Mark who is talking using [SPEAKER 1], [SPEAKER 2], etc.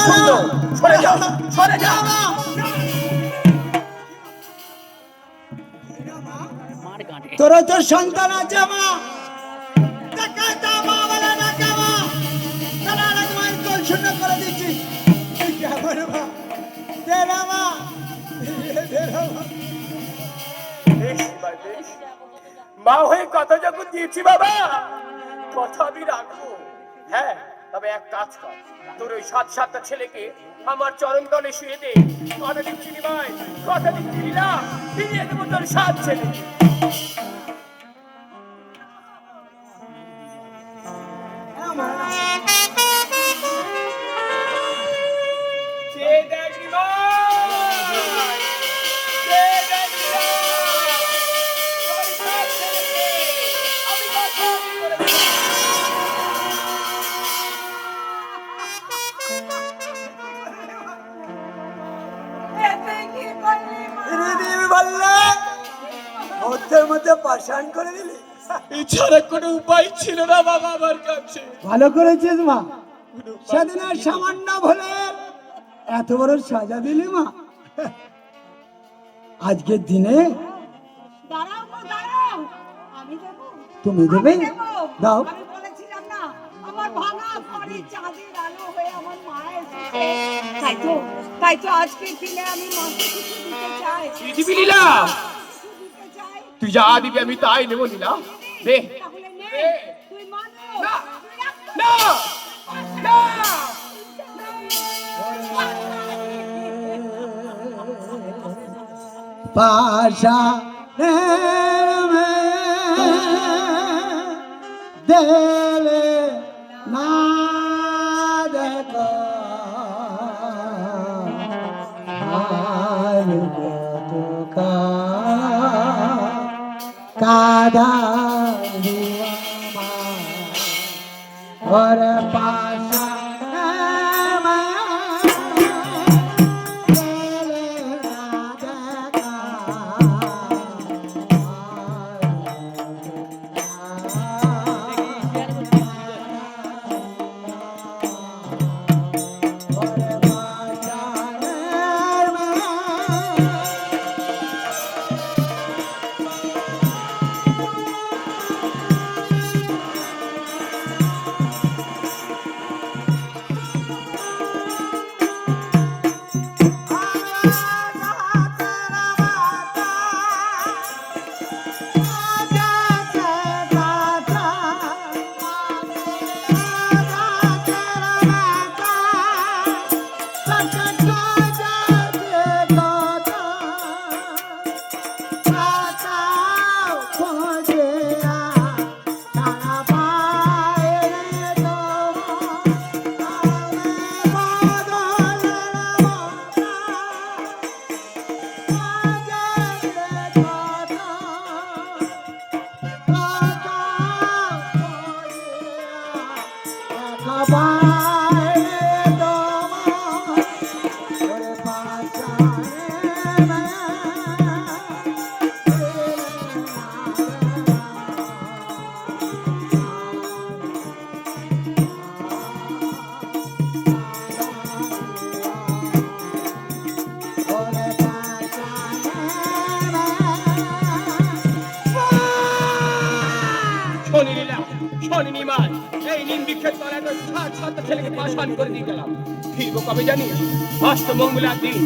[SPEAKER 1] সুন্দর, সরে যাও, সরে যাও।
[SPEAKER 2] তোর তো সন্তান আছে মা, টাকাটা মা বলে না কেমা, তারা তোমার তোর শূন্য করে দিচ্ছি। কেমন মা, দে না মা, দে না মা।
[SPEAKER 1] বেশ, এবার বেশ। মা হয়ে কথা যখন দিয়েছি বাবা, কথা আমি রাখবো। হ্যাঁ, তবে এক কাজ কর, তোর ওই 7-7টা ছেলেকে আমার চরণ তলে শুয়ে দে। কথা দিচ্ছি নি ভাই, কথা দিচ্ছি না, ফিরিয়ে দেবো তোর 7 ছেলে। চেয়ে দেখ নি ভাই, চেয়ে দেখ নি ভাই। তোর 7 ছেলেকে আমি কথা করে দেবো।
[SPEAKER 2] দিদি বললে মধ্যের মধ্যে পাশান করে দিলি।
[SPEAKER 1] এছাড়া কোনো উপায় ছিল না বাবা আমার কাছে।
[SPEAKER 2] ভালো করেছিস মা, সেদিন আর সামান্য ভুলে এত বড় সাজা দিলি মা। আজকের দিনে
[SPEAKER 3] দাঁড়াও গো, দাঁড়াও, আমি দেবো,
[SPEAKER 2] তুমি দেবে?
[SPEAKER 3] আমি দেবো।
[SPEAKER 2] দাও।
[SPEAKER 3] আমি বলেছিলাম না, আমার ভাঙা ঘরে চাঁদের আলো হয়ে আমার মা এসেছে। তাই তো আজকের দিনে আমি মাকে কিছু দিতে চাই।
[SPEAKER 1] কি দিবি লীলা?
[SPEAKER 3] কিছু দিতে চাই।
[SPEAKER 1] তুই যা দিবি আমি তাই নেবো লীলা। দে।
[SPEAKER 3] তাহলে নে,
[SPEAKER 1] দে।
[SPEAKER 3] তুই মানো।
[SPEAKER 1] না।
[SPEAKER 3] তুই রাখতে
[SPEAKER 1] না, না।
[SPEAKER 2] पाशा दिल ना देखो हाल तो कादा और पाशा
[SPEAKER 1] শোনিনি মাই, এই নিম বৃক্ষের তলায় 7-7টা ছেলেকে পাশান করে দিয়ে গেলাম। ফিরবো কবে জানিস? অষ্টমঙ্গলার দিন।